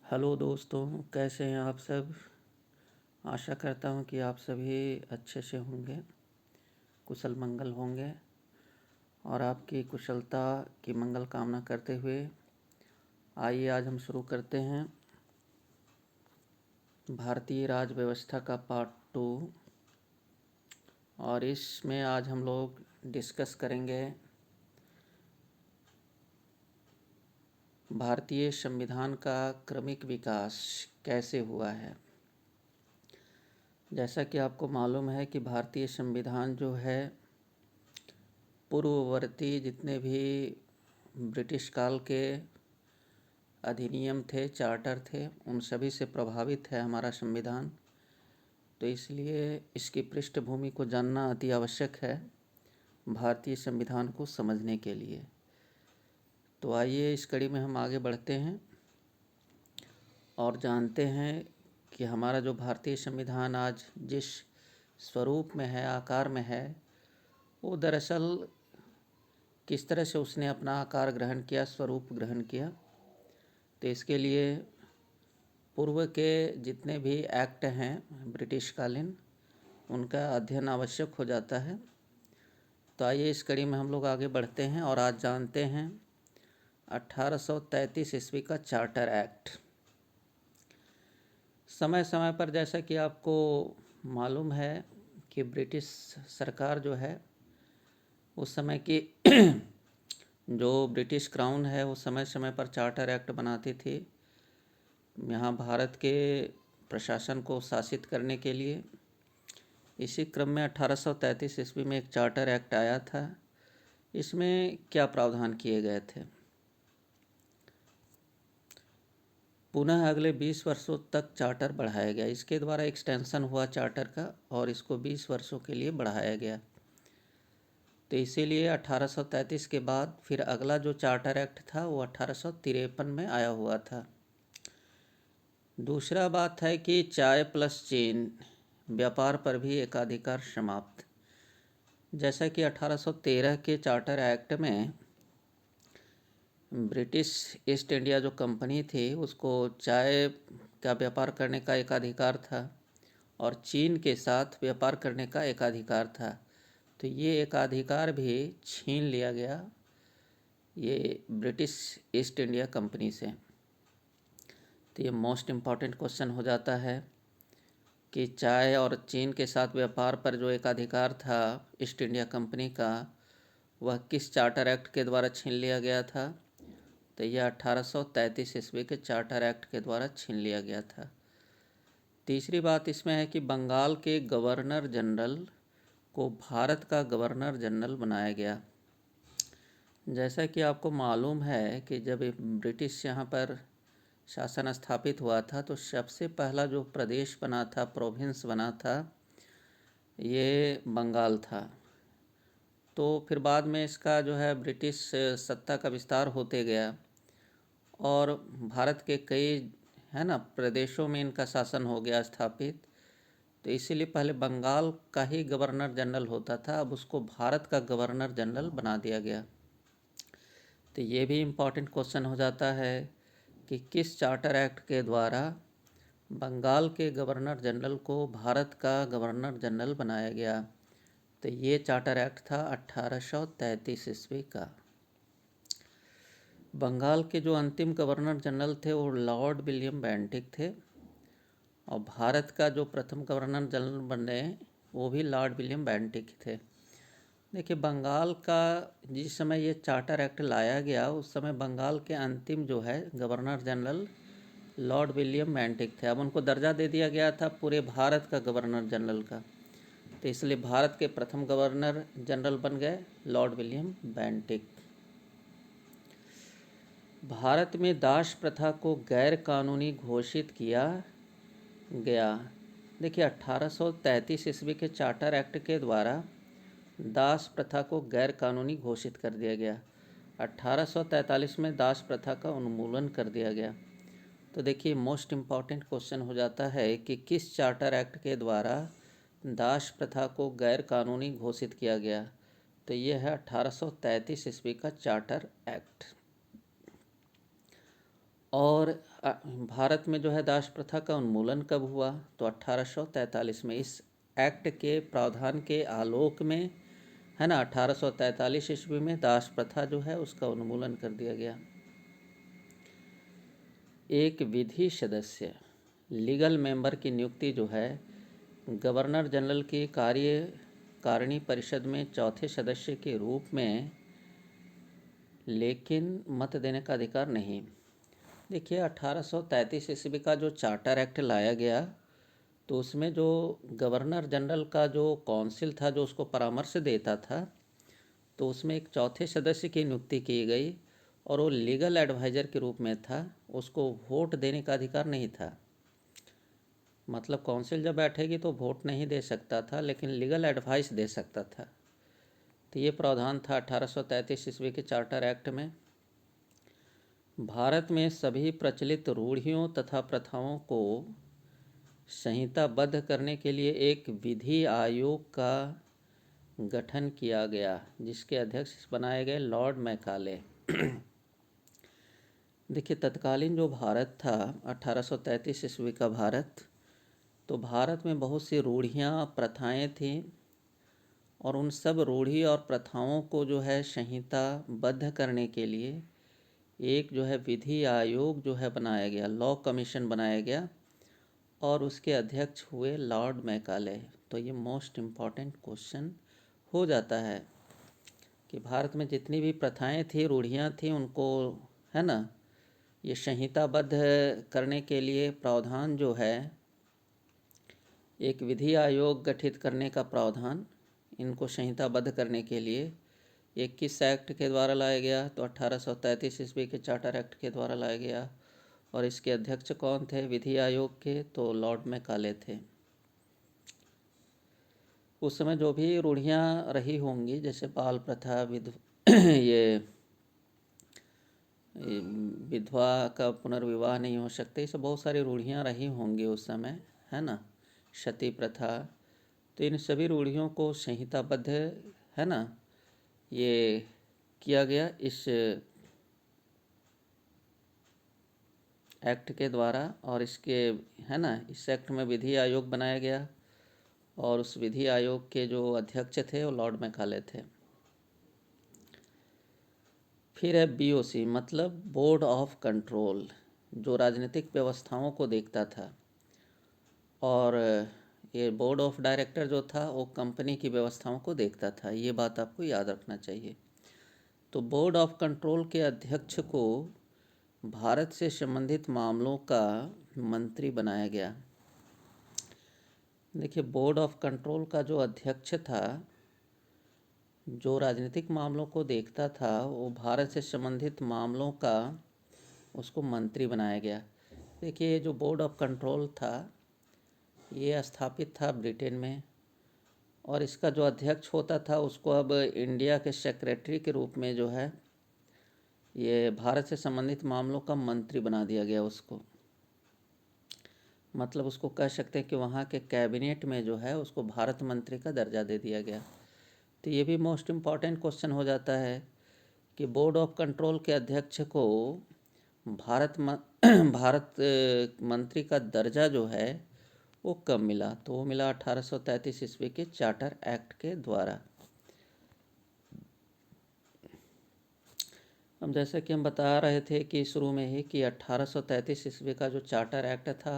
Hello दोस्तों, कैसे हैं आप सब। आशा करता हूं कि आप सभी अच्छे से होंगे, कुशल मंगल होंगे। और आपकी कुशलता की मंगल कामना करते हुए आइए आज हम शुरू करते हैं भारतीय राज व्यवस्था का पार्ट 2। और इसमें आज हम लोग डिस्कस करेंगे भारतीय संविधान का क्रमिक विकास कैसे हुआ है। जैसा कि आपको मालूम है कि भारतीय संविधान जो है पूर्ववर्ती जितने भी ब्रिटिश काल के अधिनियम थे, चार्टर थे, उन सभी से प्रभावित है हमारा संविधान। तो इसलिए इसकी पृष्ठभूमि को जानना अति आवश्यक है भारतीय संविधान को समझने के लिए। तो आइए इस कड़ी में हम आगे बढ़ते हैं और जानते हैं कि हमारा जो भारतीय संविधान आज जिस स्वरूप में है, आकार में है, वो दरअसल किस तरह से उसने अपना आकार ग्रहण किया, स्वरूप ग्रहण किया। तो इसके लिए पूर्व के जितने भी एक्ट हैं ब्रिटिश कालीन, उनका अध्ययन आवश्यक हो जाता है। तो आइए इस कड़ी में हम लोग आगे बढ़ते हैं और आज जानते हैं 1833 ईस्वी का चार्टर एक्ट। समय समय पर जैसा कि आपको मालूम है कि ब्रिटिश सरकार जो है उस समय की जो ब्रिटिश क्राउन है वो समय समय पर चार्टर एक्ट बनाती थी यहाँ भारत के प्रशासन को शासित करने के लिए। इसी क्रम में 1833 ईस्वी में एक चार्टर एक्ट आया था। इसमें क्या प्रावधान किए गए थे? पुनः अगले 20 वर्षों तक चार्टर बढ़ाया गया। इसके द्वारा एक्सटेंशन हुआ चार्टर का और इसको 20 वर्षों के लिए बढ़ाया गया। तो इसीलिए 1833 के बाद फिर अगला जो चार्टर एक्ट था वो 1853 में आया हुआ था। दूसरा बात है कि चाय प्लस चीन व्यापार पर भी एकाधिकार समाप्त। जैसा कि 1813 के चार्टर एक्ट में ब्रिटिश ईस्ट इंडिया जो कंपनी थी उसको चाय का व्यापार करने का एकाधिकार था और चीन के साथ व्यापार करने का एकाधिकार था। तो ये एकाधिकार भी छीन लिया गया ये ब्रिटिश ईस्ट इंडिया कंपनी से। तो ये मोस्ट इम्पॉर्टेंट क्वेश्चन हो जाता है कि चाय और चीन के साथ व्यापार पर जो एकाधिकार था ईस्ट इंडिया कंपनी का, वह किस चार्टर एक्ट के द्वारा छीन लिया गया था? तो यह 1833 ईस्वी के चार्टर एक्ट के द्वारा छीन लिया गया था। तीसरी बात इसमें है कि बंगाल के गवर्नर जनरल को भारत का गवर्नर जनरल बनाया गया। जैसा कि आपको मालूम है कि जब ब्रिटिश यहाँ पर शासन स्थापित हुआ था तो सबसे पहला जो प्रदेश बना था, प्रोविंस बना था, ये बंगाल था। तो फिर बाद में इसका जो है ब्रिटिश सत्ता का विस्तार होते गया और भारत के कई प्रदेशों में इनका शासन हो गया स्थापित। तो इसीलिए पहले बंगाल का ही गवर्नर जनरल होता था, अब उसको भारत का गवर्नर जनरल बना दिया गया। तो ये भी इम्पॉर्टेंट क्वेश्चन हो जाता है कि किस चार्टर एक्ट के द्वारा बंगाल के गवर्नर जनरल को भारत का गवर्नर जनरल बनाया गया। तो ये चार्टर एक्ट था 1833 ईस्वी का। बंगाल के जो अंतिम गवर्नर जनरल थे वो लॉर्ड विलियम बेंटिक थे और भारत का जो प्रथम गवर्नर जनरल बने वो भी लॉर्ड विलियम बेंटिक थे। देखिए, बंगाल का जिस समय ये चार्टर एक्ट लाया गया उस समय बंगाल के अंतिम जो है governor general Lord William Bentinck थे। अब उनको दर्जा दे दिया गया था पूरे भारत का गवर्नर जनरल का, तो इसलिए भारत के प्रथम गवर्नर जनरल बन गए लॉर्ड विलियम बेंटिक। भारत में दास प्रथा को गैर कानूनी घोषित किया गया। देखिए, 1833 ईस्वी के चार्टर एक्ट के द्वारा दास प्रथा को गैर कानूनी घोषित कर दिया गया। 1843 में दास प्रथा का उन्मूलन कर दिया गया। तो देखिए, मोस्ट इम्पॉर्टेंट क्वेश्चन हो जाता है कि किस चार्टर एक्ट के द्वारा दास प्रथा को गैर कानूनी घोषित किया गया? तो ये है 1833 ईस्वी का चार्टर एक्ट। और भारत में जो है दास प्रथा का उन्मूलन कब हुआ? तो 1843 में। इस एक्ट के प्रावधान के आलोक में, है ना, 1843 ईस्वी में दास प्रथा जो है उसका उन्मूलन कर दिया गया। एक विधि सदस्य, लीगल मेंबर की नियुक्ति जो है गवर्नर जनरल की कार्यकारिणी परिषद में चौथे सदस्य के रूप में, लेकिन मत देने का अधिकार नहीं। देखिए 1833 ईस्वी का जो चार्टर एक्ट लाया गया, तो उसमें जो गवर्नर जनरल का जो काउंसिल था जो उसको परामर्श देता था, तो उसमें एक चौथे सदस्य की नियुक्ति की गई और वो लीगल एडवाइज़र के रूप में था। उसको वोट देने का अधिकार नहीं था। मतलब काउंसिल जब बैठेगी तो वोट नहीं दे सकता था, लेकिन लीगल एडवाइस दे सकता था। तो ये प्रावधान था 1833 ईस्वी के चार्टर एक्ट में। भारत में सभी प्रचलित रूढ़ियों तथा प्रथाओं को संहिताबद्ध करने के लिए एक विधि आयोग का गठन किया गया, जिसके अध्यक्ष बनाए गए लॉर्ड मैकाले। देखिए तत्कालीन जो भारत था, 1833 ईस्वी का भारत, तो भारत में बहुत सी रूढ़ियाँ प्रथाएं थीं और उन सब रूढ़ी और प्रथाओं को जो है संहिताबद्ध करने के लिए एक जो है विधि आयोग जो है बनाया गया, लॉ कमीशन बनाया गया और उसके अध्यक्ष हुए लॉर्ड मैकाले। तो ये मोस्ट इम्पॉर्टेंट क्वेश्चन हो जाता है कि भारत में जितनी भी प्रथाएं थी, रूढ़ियाँ थी, उनको, है ना, ये संहिताबद्ध करने के लिए प्रावधान जो है एक विधि आयोग गठित करने का प्रावधान, इनको संहिताबद्ध करने के लिए एक किस एक्ट के द्वारा लाया गया? तो 1833 ईस्वी के चार्टर एक्ट के द्वारा लाया गया। और इसके अध्यक्ष कौन थे विधि आयोग के? तो लॉर्ड मैकाले थे। उस समय जो भी रूढ़ियाँ रही होंगी, जैसे बाल प्रथा, ये विधवा का पुनर्विवाह नहीं हो सकते, ये सब बहुत सारी रूढ़ियाँ रही होंगी उस समय, है ना, सती प्रथा, तो इन सभी रूढ़ियों को संहिताबद्ध, है ना, ये किया गया इस एक्ट के द्वारा। और इसके, है ना, इस एक्ट में विधि आयोग बनाया गया और उस विधि आयोग के जो अध्यक्ष थे वो लॉर्ड मैकाले थे। फिर है बीओसी, मतलब बोर्ड ऑफ कंट्रोल, जो राजनीतिक व्यवस्थाओं को देखता था। और ये बोर्ड ऑफ डायरेक्टर जो था वो कंपनी की व्यवस्थाओं को देखता था। ये बात आपको याद रखना चाहिए। तो बोर्ड ऑफ कंट्रोल के अध्यक्ष को भारत से संबंधित मामलों का मंत्री बनाया गया। देखिए बोर्ड ऑफ कंट्रोल का जो अध्यक्ष था, जो राजनीतिक मामलों को देखता था, वो भारत से संबंधित मामलों का उसको मंत्री बनाया गया। देखिए ये जो बोर्ड ऑफ कंट्रोल था ये स्थापित था ब्रिटेन में, और इसका जो अध्यक्ष होता था उसको अब इंडिया के सेक्रेटरी के रूप में जो है ये भारत से संबंधित मामलों का मंत्री बना दिया गया उसको। मतलब उसको कह सकते हैं कि वहाँ के कैबिनेट में जो है उसको भारत मंत्री का दर्जा दे दिया गया। तो ये भी मोस्ट इम्पॉर्टेंट क्वेश्चन हो जाता है कि बोर्ड ऑफ कंट्रोल के अध्यक्ष को भारत मंत्री का दर्जा जो है वो कब मिला? तो वो मिला 1833 ईस्वी के चार्टर एक्ट के द्वारा। अब जैसा कि हम बता रहे थे कि शुरू में ही कि 1833 ईस्वी का जो चार्टर एक्ट था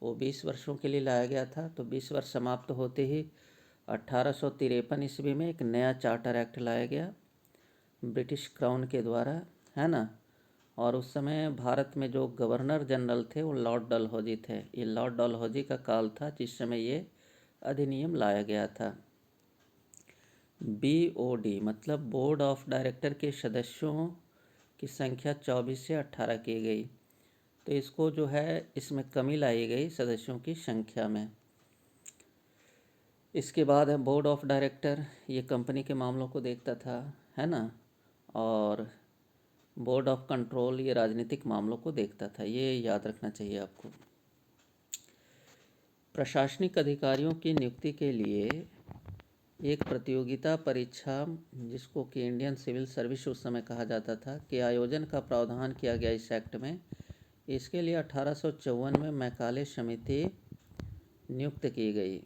वो 20 वर्षों के लिए लाया गया था। तो 20 वर्ष समाप्त होते ही 1853 ईस्वी में एक नया चार्टर एक्ट लाया गया ब्रिटिश क्राउन के द्वारा, है ना। और उस समय भारत में जो गवर्नर जनरल थे वो लॉर्ड डलहौजी थे। ये लॉर्ड डलहौजी का काल था जिस समय ये अधिनियम लाया गया था। BOD मतलब बोर्ड ऑफ डायरेक्टर के सदस्यों की संख्या 24 से 18 की गई। तो इसको जो है इसमें कमी लाई गई सदस्यों की संख्या में। इसके बाद है बोर्ड ऑफ डायरेक्टर, ये कंपनी के मामलों को देखता था, है ना। और बोर्ड ऑफ कंट्रोल ये राजनीतिक मामलों को देखता था। ये याद रखना चाहिए आपको। प्रशासनिक अधिकारियों की नियुक्ति के लिए एक प्रतियोगिता परीक्षा, जिसको कि इंडियन सिविल सर्विस उस समय कहा जाता था, के आयोजन का प्रावधान किया गया इस एक्ट में। इसके लिए 1854 में मैकाले समिति नियुक्त की गई।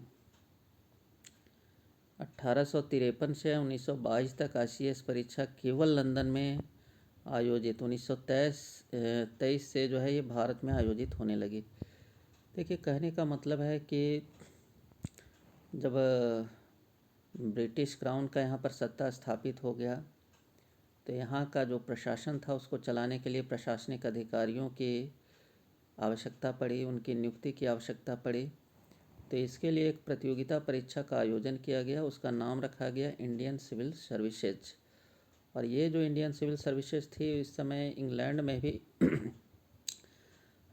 1853 से 1922 तक ICS परीक्षा केवल लंदन में आयोजित, 1923 से जो है ये भारत में आयोजित होने लगी। देखिए, कहने का मतलब है कि जब ब्रिटिश क्राउन का यहाँ पर सत्ता स्थापित हो गया तो यहाँ का जो प्रशासन था उसको चलाने के लिए प्रशासनिक अधिकारियों की आवश्यकता पड़ी, उनकी नियुक्ति की आवश्यकता पड़ी। तो इसके लिए एक प्रतियोगिता परीक्षा का आयोजन किया गया, उसका नाम रखा गया इंडियन सिविल सर्विसेज। और ये जो इंडियन सिविल सर्विसेज थी इस समय इंग्लैंड में भी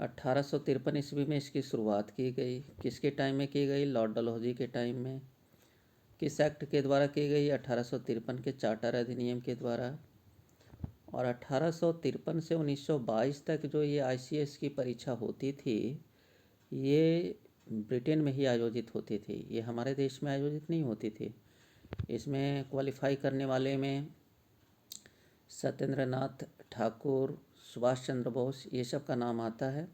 1853 ईस्वी में इसकी शुरुआत की गई। किसके टाइम में की गई? लॉर्ड डलहौजी के टाइम में। किस एक्ट के द्वारा की गई? 1853 के चार्टर अधिनियम के द्वारा। और 1853 से 1922 तक जो ये ICS की परीक्षा होती थी ये ब्रिटेन में ही आयोजित होती थी, ये हमारे देश में आयोजित नहीं होती थी। इसमें क्वालिफाई करने वाले में सत्येंद्र नाथ ठाकुर, सुभाष चंद्र बोस, ये सब का नाम आता है।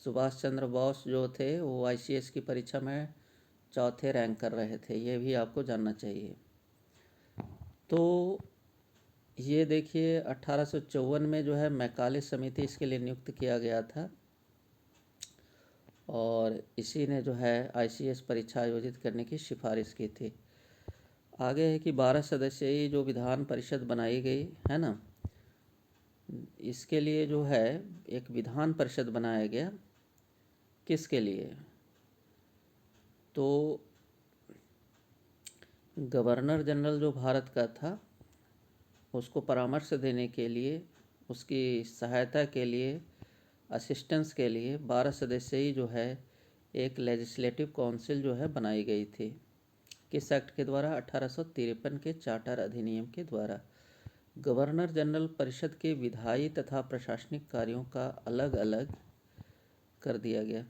सुभाष चंद्र बोस जो थे वो ICS की परीक्षा में चौथे रैंक कर रहे थे, ये भी आपको जानना चाहिए। तो ये देखिए 1854 में जो है मैकाले समिति इसके लिए नियुक्त किया गया था और इसी ने जो है ICS परीक्षा आयोजित करने की सिफारिश की थी। आगे है कि 12 सदस्यीय जो विधान परिषद बनाई गई है ना, इसके लिए जो है एक विधान परिषद बनाया गया। किसके लिए? तो गवर्नर जनरल जो भारत का था उसको परामर्श देने के लिए, उसकी सहायता के लिए, असिस्टेंस के लिए 12 सदस्यीय जो है एक लेजिस्लेटिव काउंसिल जो है बनाई गई थी। किस एक्ट के द्वारा? 1853 के चार्टर अधिनियम के द्वारा। गवर्नर जनरल परिषद के विधायी तथा प्रशासनिक कार्यों का अलग अलग कर दिया गया।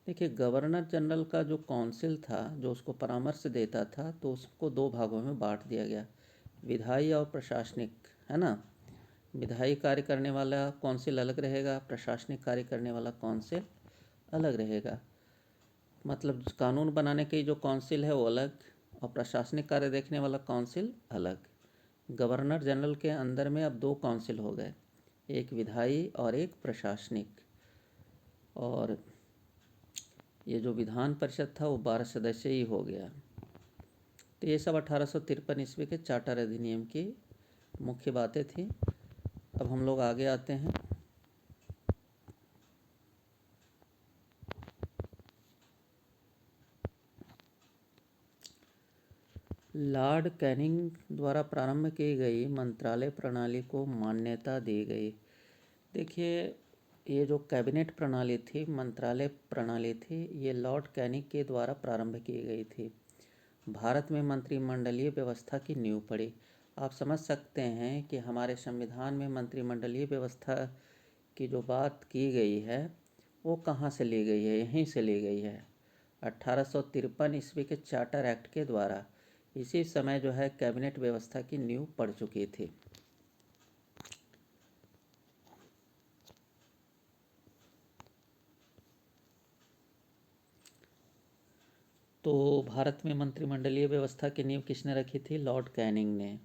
देखिए, गवर्नर जनरल का जो काउंसिल था जो उसको परामर्श देता था तो उसको दो भागों में बांट दिया गया, विधायी और प्रशासनिक, है ना। विधायी कार्य करने वाला काउंसिल अलग रहेगा, प्रशासनिक कार्य करने वाला काउंसिल अलग रहेगा। मतलब कानून बनाने की जो काउंसिल है वो अलग और प्रशासनिक कार्य देखने वाला काउंसिल अलग। गवर्नर जनरल के अंदर में अब दो काउंसिल हो गए, एक विधायी और एक प्रशासनिक। और ये जो विधान परिषद था वो 12 सदस्यीय ही हो गया। तो ये सब 1853 ईस्वी के चार्टर अधिनियम की मुख्य बातें थी। अब हम लोग आगे आते हैं। लॉर्ड कैनिंग द्वारा प्रारंभ की गई मंत्रालय प्रणाली को मान्यता दी गई। देखिए, ये जो कैबिनेट प्रणाली थी, मंत्रालय प्रणाली थी, ये लॉर्ड कैनिंग के द्वारा प्रारंभ की गई थी। भारत में मंत्रिमंडलीय व्यवस्था की नींव पड़ी। आप समझ सकते हैं कि हमारे संविधान में मंत्रिमंडलीय व्यवस्था की जो बात की गई है वो कहाँ से ली गई है? यहीं से ली गई है 1853 ईस्वी के चार्टर एक्ट के द्वारा। इसी समय जो है कैबिनेट व्यवस्था की नींव पड़ चुकी थी। तो भारत में मंत्रिमंडलीय व्यवस्था की नींव किसने रखी थी? लॉर्ड कैनिंग ने।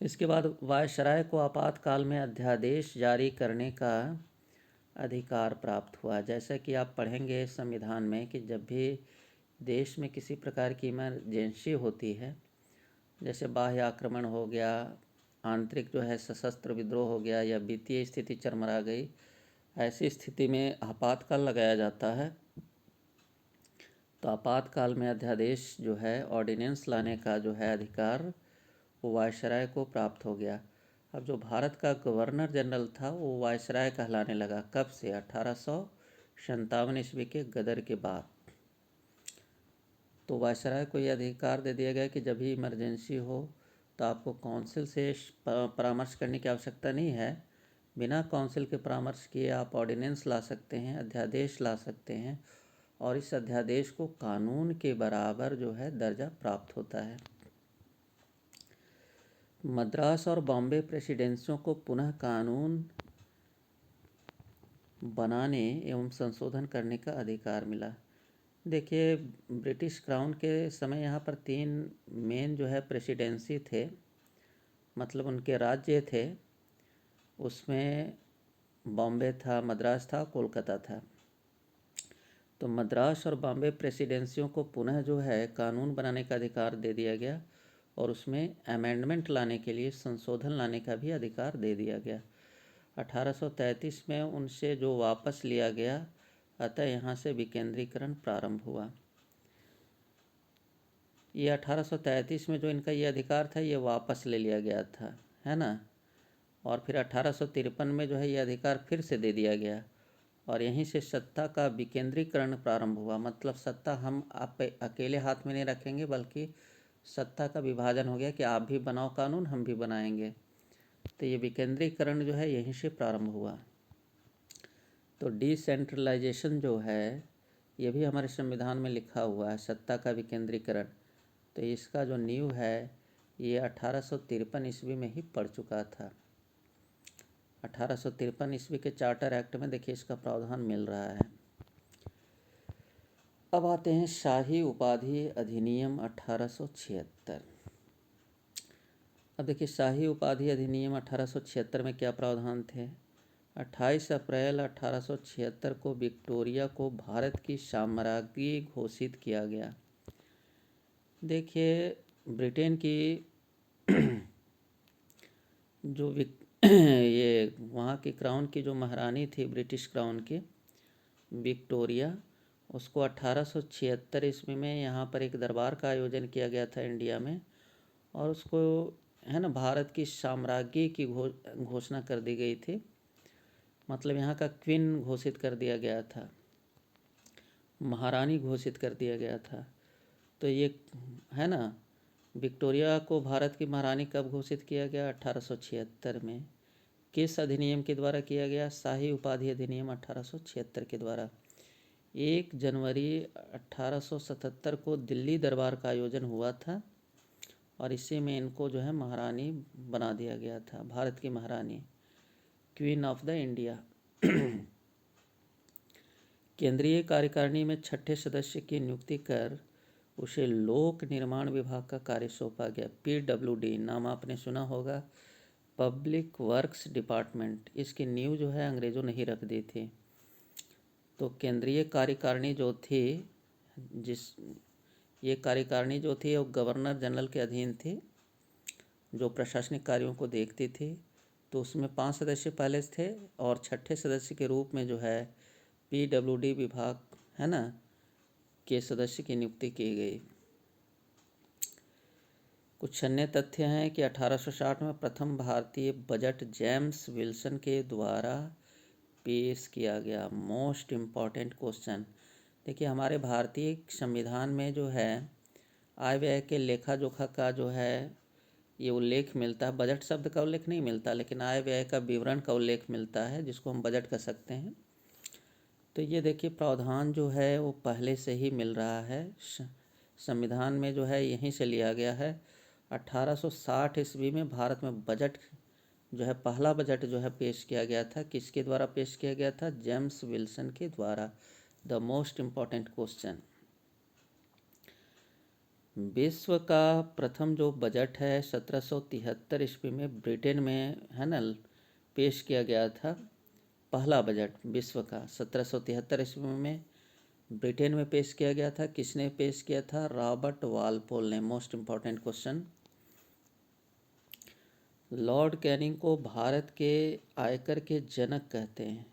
इसके बाद वायसराय को आपातकाल में अध्यादेश जारी करने का अधिकार प्राप्त हुआ। जैसा कि आप पढ़ेंगे संविधान में कि जब भी देश में किसी प्रकार की इमरजेंसी होती है, जैसे बाह्य आक्रमण हो गया, आंतरिक जो है सशस्त्र विद्रोह हो गया या वित्तीय स्थिति चरमरा गई, ऐसी स्थिति में आपातकाल लगाया जाता है। तो आपातकाल में अध्यादेश जो है ऑर्डिनेंस लाने का जो है अधिकार वो वायसराय को प्राप्त हो गया। अब जो भारत का गवर्नर जनरल था वो वायसराय कहलाने लगा। कब से? 1857 ईस्वी के गदर के बाद। तो वायसराय को यह अधिकार दे दिया गया कि जब भी इमरजेंसी हो तो आपको काउंसिल से परामर्श करने की आवश्यकता नहीं है। बिना काउंसिल के परामर्श किए आप ऑर्डिनेंस ला सकते हैं, अध्यादेश ला सकते हैं और इस अध्यादेश को कानून के बराबर जो है दर्जा प्राप्त होता है। मद्रास और बॉम्बे प्रेसिडेंसियों को पुनः कानून बनाने एवं संशोधन करने का अधिकार मिला। देखिए, ब्रिटिश क्राउन के समय यहाँ पर 3 मेन जो है प्रेसिडेंसी थे, मतलब उनके राज्य थे। उसमें बॉम्बे था, मद्रास था, कोलकाता था। तो मद्रास और बॉम्बे प्रेसिडेंसियों को पुनः जो है कानून बनाने का अधिकार दे दिया गया और उसमें अमेंडमेंट लाने के लिए, संशोधन लाने का भी अधिकार दे दिया गया। 1833 में उनसे जो वापस लिया गया, अतः यहाँ से विकेंद्रीकरण प्रारंभ हुआ। ये 1833 में जो इनका ये अधिकार था, ये वापस ले लिया गया था, है ना। और फिर 1853 में जो है ये अधिकार फिर से दे दिया गया और यहीं से सत्ता का विकेंद्रीकरण प्रारंभ हुआ। मतलब सत्ता हम आप अकेले हाथ में नहीं रखेंगे, बल्कि सत्ता का विभाजन हो गया कि आप भी बनाओ कानून, हम भी बनाएंगे। तो ये विकेंद्रीकरण जो है यहीं से प्रारंभ हुआ। तो डिसेंट्रलाइजेशन जो है ये भी हमारे संविधान में लिखा हुआ है, सत्ता का विकेंद्रीकरण। तो इसका जो नींव है ये 1853 ईस्वी में ही पड़ चुका था। 1853 ईस्वी के चार्टर एक्ट में देखिए इसका प्रावधान मिल रहा है। अब आते हैं शाही उपाधि अधिनियम 1876। अब देखिए शाही उपाधि अधिनियम 1876 में क्या प्रावधान थे। 28 अप्रैल 1876 को विक्टोरिया को भारत की साम्राज्ञी घोषित किया गया। देखिए, ब्रिटेन की जो ये वहाँ की क्राउन की जो महारानी थी, ब्रिटिश क्राउन की विक्टोरिया, उसको 1876 ईस्वी में यहाँ पर एक दरबार का आयोजन किया गया था इंडिया में, और उसको है ना भारत की साम्राज्ञी की घोषणा कर दी गई थी। मतलब यहाँ का क्वीन घोषित कर दिया गया था, महारानी घोषित कर दिया गया था। तो ये है ना, विक्टोरिया को भारत की महारानी कब घोषित किया गया? 1876 में। किस अधिनियम के द्वारा किया गया? शाही उपाधि अधिनियम 1876 के द्वारा। 1 जनवरी 1877 को दिल्ली दरबार का आयोजन हुआ था और इसी में इनको जो है महारानी बना दिया गया था, भारत की महारानी, क्वीन ऑफ द इंडिया। केंद्रीय कार्यकारिणी में 6ठे सदस्य की नियुक्ति कर उसे लोक निर्माण विभाग का कार्य सौंपा गया। PWD नाम आपने सुना होगा, पब्लिक वर्क्स डिपार्टमेंट। इसकी नींव जो है अंग्रेज़ों ने ही रख दी थी। तो केंद्रीय कार्यकारिणी जो थी, ये कार्यकारिणी जो थी वो गवर्नर जनरल के अधीन थी, जो प्रशासनिक कार्यों को देखती थी। तो उसमें 5 सदस्य पहले थे और 6ठे सदस्य के रूप में जो है PWD विभाग है ना के सदस्य की नियुक्ति की गई। कुछ अन्य तथ्य हैं कि 1860 में प्रथम भारतीय बजट जेम्स विल्सन के द्वारा पेश किया गया। मोस्ट इम्पॉर्टेंट क्वेश्चन, देखिए हमारे भारतीय संविधान में जो है आय व्यय के लेखा जोखा का जो है ये उल्लेख मिलता है। बजट शब्द का उल्लेख नहीं मिलता, लेकिन आय व्यय का विवरण का उल्लेख मिलता है, जिसको हम बजट कह सकते हैं। तो ये देखिए प्रावधान जो है वो पहले से ही मिल रहा है, संविधान में जो है यहीं से लिया गया है। 1860 ईस्वी में भारत में बजट जो है, पहला बजट जो है पेश किया गया था। किसके द्वारा पेश किया गया था? जेम्स विल्सन के द्वारा। द मोस्ट इम्पॉर्टेंट क्वेश्चन, विश्व का प्रथम जो बजट है 1773 ईस्वी में ब्रिटेन में है ना पेश किया गया था। पहला बजट विश्व का 1773 ईस्वी में ब्रिटेन में पेश किया गया था। किसने पेश किया था? रॉबर्ट वालपोल ने। Most important question, Lord Canning को भारत के आयकर के जनक कहते हैं।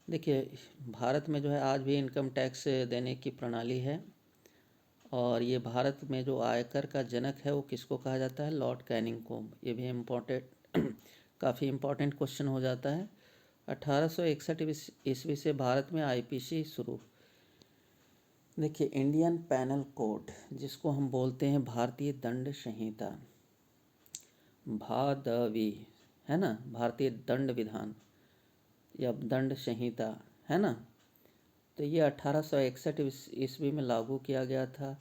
देखिए भारत में जो है आज भी इनकम टैक्स देने की प्रणाली है, और ये भारत में जो आयकर का जनक है वो किसको कहा जाता है? लॉर्ड कैनिंग को। ये भी इम्पोर्टेंट काफ़ी इम्पोर्टेंट क्वेश्चन हो जाता है। 1861 ईस्वी से भारत में IPC शुरू। देखिए इंडियन पैनल कोड, जिसको हम बोलते हैं भारतीय दंड संहिता, भादवी है ना, भारतीय दंड विधान या दंड संहिता है ना। तो ये 1861 ईस्वी में लागू किया गया था।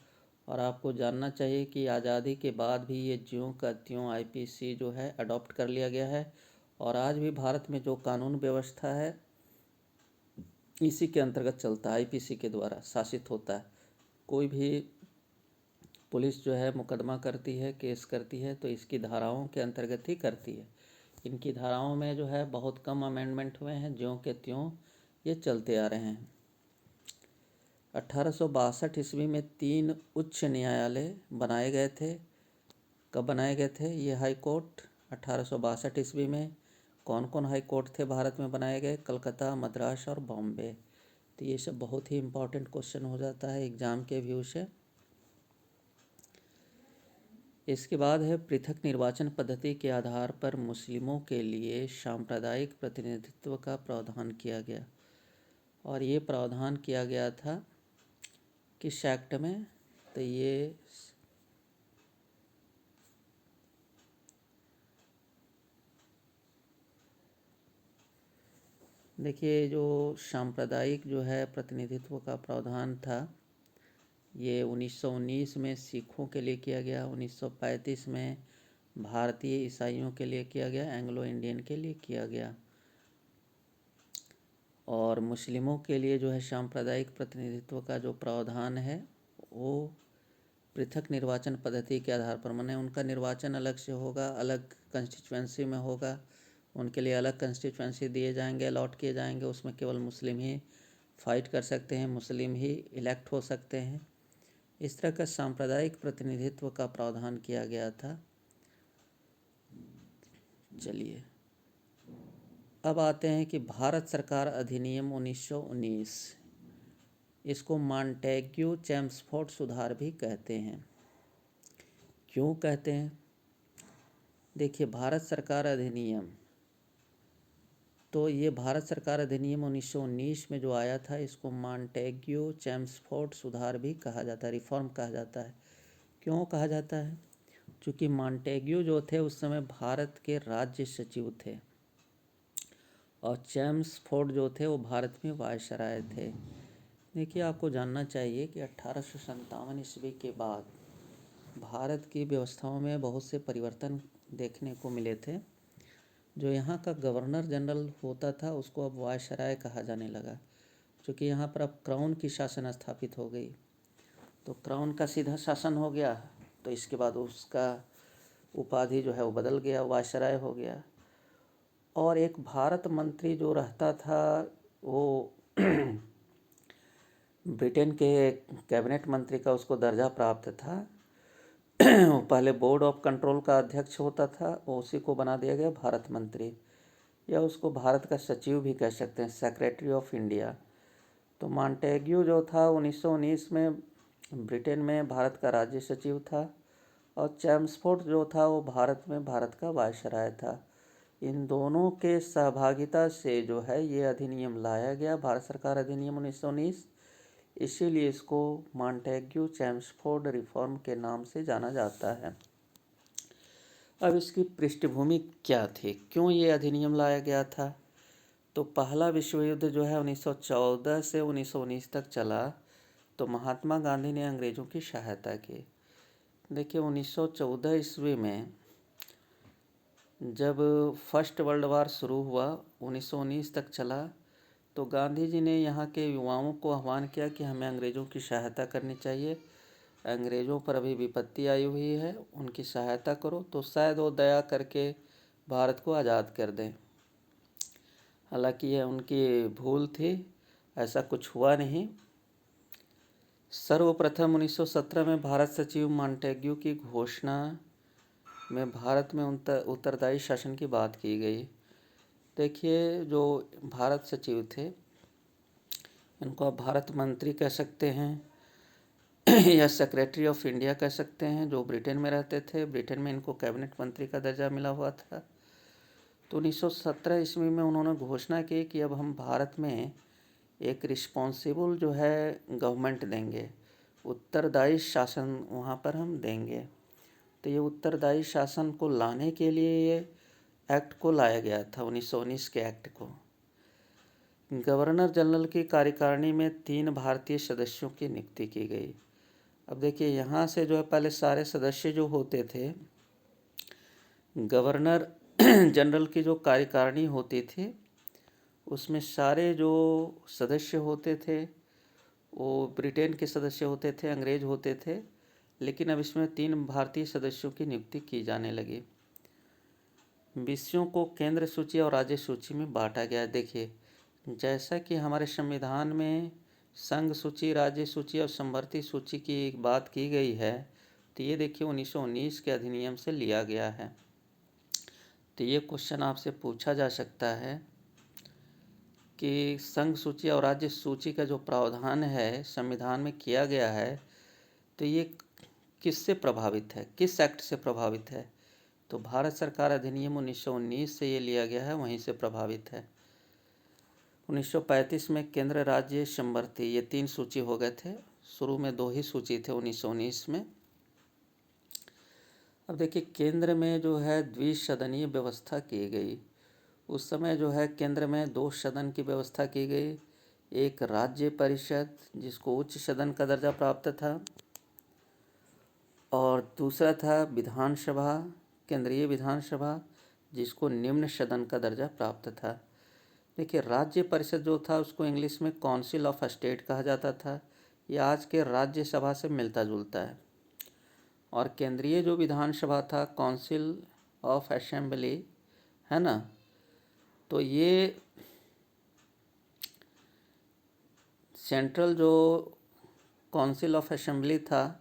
और आपको जानना चाहिए कि आज़ादी के बाद भी ये ज्यों का त्यों IPC जो है अडॉप्ट कर लिया गया है। और आज भी भारत में जो कानून व्यवस्था है इसी के अंतर्गत चलता है, आईपीसी के द्वारा शासित होता है। कोई भी पुलिस जो है मुकदमा करती है, केस करती है, तो इसकी धाराओं के अंतर्गत ही करती है। इनकी धाराओं में जो है बहुत कम अमेंडमेंट हुए हैं, ज्यों के त्यों ये चलते आ रहे हैं। 1862 ईस्वी में 3 उच्च न्यायालय बनाए गए थे। कब बनाए गए थे ये हाई कोर्ट? 1862 ईस्वी में। कौन कौन हाई कोर्ट थे भारत में बनाए गए? कलकत्ता, मद्रास और बॉम्बे। तो ये सब बहुत ही इम्पोर्टेंट क्वेश्चन हो जाता है एग्ज़ाम के व्यू से। इसके बाद है पृथक निर्वाचन पद्धति के आधार पर मुस्लिमों के लिए सांप्रदायिक प्रतिनिधित्व का प्रावधान किया गया। और ये प्रावधान किया गया था किस एक्ट में? तो ये देखिए, जो सांप्रदायिक जो है प्रतिनिधित्व का प्रावधान था, ये 1919 में सिखों के लिए किया गया, 1935 में भारतीय ईसाइयों के लिए किया गया, एंग्लो इंडियन के लिए किया गया। और मुस्लिमों के लिए जो है सांप्रदायिक प्रतिनिधित्व का जो प्रावधान है वो पृथक निर्वाचन पद्धति के आधार पर, माने उनका निर्वाचन अलग से होगा, अलग कंस्टिट्यूएंसी में होगा, उनके लिए अलग कंस्टिट्यूएंसी दिए जाएंगे, अलॉट किए जाएंगे। उसमें केवल मुस्लिम ही फाइट कर सकते हैं, मुस्लिम ही इलेक्ट हो सकते हैं। इस तरह का सांप्रदायिक प्रतिनिधित्व का प्रावधान किया गया था। चलिए अब आते हैं कि भारत सरकार अधिनियम 1919, इसको मॉन्टेग्यू चेम्सफोर्ड सुधार भी कहते हैं। क्यों कहते हैं? देखिए, भारत सरकार अधिनियम, तो ये भारत सरकार अधिनियम 1919 में जो आया था, इसको मॉन्टेग्यू चेम्सफोर्ड सुधार भी कहा जाता है, रिफॉर्म कहा जाता है। क्यों कहा जाता है? क्योंकि मॉन्टेग्यू जो थे उस समय भारत के राज्य सचिव थे और चेम्सफोर्ड जो थे वो भारत में वायसराय थे। देखिए, आपको जानना चाहिए कि 1857 ईस्वी के बाद भारत की व्यवस्थाओं में बहुत से परिवर्तन देखने को मिले थे। जो यहाँ का गवर्नर जनरल होता था उसको अब वायसराय कहा जाने लगा, क्योंकि यहाँ पर अब क्राउन की शासन स्थापित हो गई। तो क्राउन का सीधा शासन हो गया, तो इसके बाद उसका उपाधि जो है वो बदल गया, वायसराय हो गया। और एक भारत मंत्री जो रहता था वो ब्रिटेन के कैबिनेट मंत्री का उसको दर्जा प्राप्त था। पहले बोर्ड ऑफ कंट्रोल का अध्यक्ष होता था, उसी को बना दिया गया भारत मंत्री, या उसको भारत का सचिव भी कह सकते हैं, सेक्रेटरी ऑफ इंडिया। तो मॉन्टेग्यू जो था 1919 में ब्रिटेन में भारत का राज्य सचिव था और चेम्सफोर्ड जो था वो भारत में भारत का वायसराय था। इन दोनों के सहभागिता से जो है ये अधिनियम लाया गया, भारत सरकार अधिनियम 1919। इसीलिए इसको मॉन्टेग्यू चेम्सफोर्ड रिफॉर्म के नाम से जाना जाता है। अब इसकी पृष्ठभूमि क्या थी, क्यों ये अधिनियम लाया गया था? तो पहला विश्व युद्ध जो है 1914 से 1919 तक चला, तो महात्मा गांधी ने अंग्रेज़ों की सहायता की। देखिए, 1914 ईस्वी में जब फर्स्ट वर्ल्ड वार शुरू हुआ, 1919 तक चला, तो गांधी जी ने यहाँ के युवाओं को आह्वान किया कि हमें अंग्रेज़ों की सहायता करनी चाहिए। अंग्रेज़ों पर अभी विपत्ति आई हुई है, उनकी सहायता करो, तो शायद वो दया करके भारत को आज़ाद कर दें। हालांकि यह उनकी भूल थी, ऐसा कुछ हुआ नहीं। सर्वप्रथम 1917 में भारत सचिव मॉन्टेग्यू की घोषणा में भारत में उत्तरदायी शासन की बात की गई। देखिए, जो भारत सचिव थे इनको आप भारत मंत्री कह सकते हैं या सेक्रेटरी ऑफ इंडिया कह सकते हैं, जो ब्रिटेन में रहते थे। ब्रिटेन में इनको कैबिनेट मंत्री का दर्जा मिला हुआ था। तो 1917 ईस्वी में उन्होंने घोषणा की कि अब हम भारत में एक रिस्पॉन्सिबल जो है गवर्नमेंट देंगे, उत्तरदायी शासन वहाँ पर हम देंगे। तो ये उत्तरदायी शासन को लाने के लिए ये एक्ट को लाया गया था, 1919 के एक्ट को। गवर्नर जनरल की कार्यकारिणी में 3 भारतीय सदस्यों की नियुक्ति की गई। अब देखिए, यहाँ से जो है पहले सारे सदस्य जो होते थे, गवर्नर जनरल की जो कार्यकारिणी होती थी उसमें सारे जो सदस्य होते थे वो ब्रिटेन के सदस्य होते थे, अंग्रेज होते थे, लेकिन अब इसमें 3 भारतीय सदस्यों की नियुक्ति की जाने लगी। विषयों को केंद्र सूची और राज्य सूची में बांटा गया। देखिए, जैसा कि हमारे संविधान में संघ सूची, राज्य सूची और समवर्ती सूची की बात की गई है, तो ये देखिए 1919 के अधिनियम से लिया गया है। तो ये क्वेश्चन आपसे पूछा जा सकता है कि संघ सूची और राज्य सूची का जो प्रावधान है संविधान में किया गया है, तो ये किससे प्रभावित है, किस एक्ट से प्रभावित है? तो भारत सरकार अधिनियम 1919 से ये लिया गया है, वहीं से प्रभावित है। 1935 में केंद्र, राज्य, समवर्ती, ये 3 सूची हो गए थे। शुरू में 2 ही सूची थे 1919 में। अब देखिए, केंद्र में जो है द्विसदनीय व्यवस्था की गई। उस समय जो है केंद्र में 2 सदन की व्यवस्था की गई। एक राज्य परिषद, जिसको उच्च सदन का दर्जा प्राप्त था, और दूसरा था विधानसभा, केंद्रीय विधानसभा, जिसको निम्न सदन का दर्जा प्राप्त था। देखिए, राज्य परिषद जो था उसको इंग्लिश में काउंसिल ऑफ स्टेट कहा जाता था। ये आज के राज्यसभा से मिलता जुलता है। और केंद्रीय जो विधानसभा था, काउंसिल ऑफ असेंबली, है ना, तो ये सेंट्रल जो काउंसिल ऑफ असेंबली था,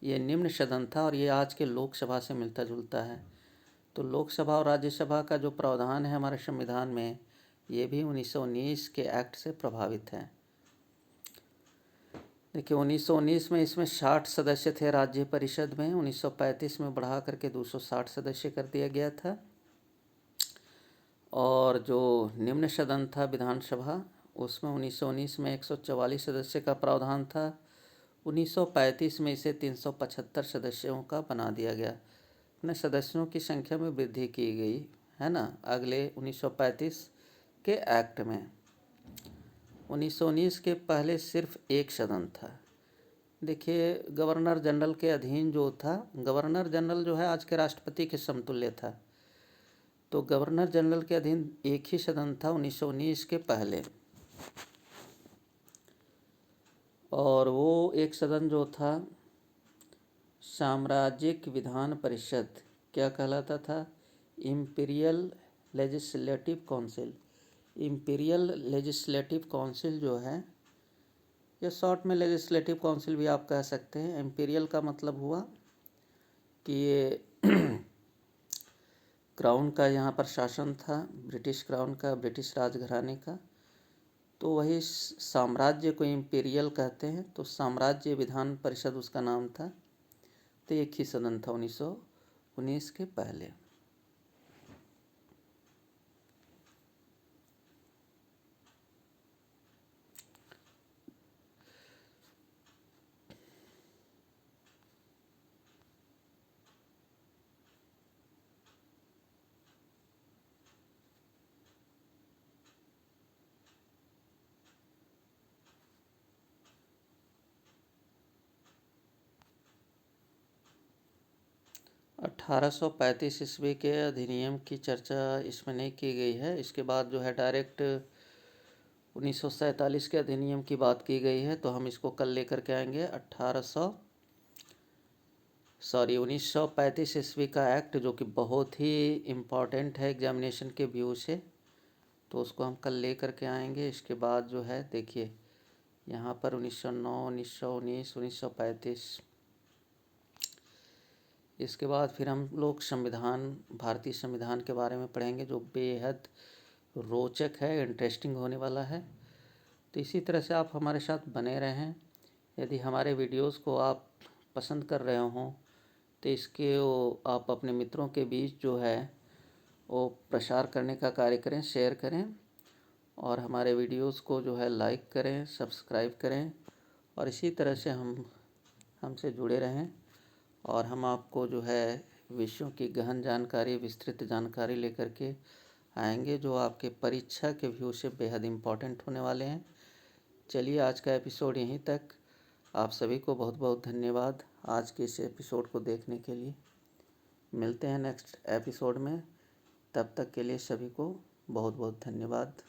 ये निम्न सदन था, और ये आज के लोकसभा से मिलता जुलता है। तो लोकसभा और राज्यसभा का जो प्रावधान है हमारे संविधान में, ये भी 1919 के एक्ट से प्रभावित है। देखिए, 1919 में इसमें 60 सदस्य थे राज्य परिषद में। 1935 में बढ़ा करके 260 सदस्य कर दिया गया था। और जो निम्न सदन था विधानसभा, उसमें 1919 में 144 सदस्य का प्रावधान था। 1935 में इसे 375 सदस्यों का बना दिया गया। अपने सदस्यों की संख्या में वृद्धि की गई, है ना, अगले 1935 के एक्ट में। 1919 के पहले सिर्फ एक सदन था। देखिए, गवर्नर जनरल के अधीन जो था, गवर्नर जनरल जो है आज के राष्ट्रपति के समतुल्य था, तो गवर्नर जनरल के अधीन एक ही सदन था 1919 के पहले। और वो एक सदन जो था साम्राज्यिक विधान परिषद, क्या कहलाता था? Imperial legislative council. Imperial legislative council जो है, या शॉर्ट में लेजिस्लेटिव काउंसिल भी आप कह सकते हैं। इम्पीरियल का मतलब हुआ कि ये क्राउन का यहाँ पर शासन था, ब्रिटिश क्राउन का, ब्रिटिश राजघराने का, तो वही साम्राज्य को इम्पीरियल कहते हैं। तो साम्राज्य विधान परिषद उसका नाम था। तो एक ही सदन था 1919 के पहले। अठारह सौ 35 ईस्वी के अधिनियम की चर्चा इसमें नहीं की गई है। इसके बाद जो है डायरेक्ट 1947 के अधिनियम की बात की गई है, तो हम इसको कल लेकर के आएंगे। 1935 ईस्वी का एक्ट, जो कि बहुत ही इम्पॉर्टेंट है एग्जामिनेशन के व्यू से, तो उसको हम कल लेकर के आएंगे। इसके बाद जो है देखिए, यहाँ पर 1909, 1919, 1935, इसके बाद फिर हम लोग संविधान, भारतीय संविधान के बारे में पढ़ेंगे, जो बेहद रोचक है, इंटरेस्टिंग होने वाला है। तो इसी तरह से आप हमारे साथ बने रहें। यदि हमारे वीडियोस को आप पसंद कर रहे हों, तो इसके आप अपने मित्रों के बीच जो है वो प्रसार करने का कार्य करें, शेयर करें, और हमारे वीडियोस को जो है लाइक करें, सब्सक्राइब करें, और इसी तरह से हमसे जुड़े रहें। और हम आपको जो है विषयों की गहन जानकारी, विस्तृत जानकारी लेकर के आएंगे, जो आपके परीक्षा के व्यू से बेहद इम्पॉर्टेंट होने वाले हैं। चलिए, आज का एपिसोड यहीं तक। आप सभी को बहुत बहुत धन्यवाद आज के इस एपिसोड को देखने के लिए। मिलते हैं नेक्स्ट एपिसोड में। तब तक के लिए सभी को बहुत बहुत धन्यवाद।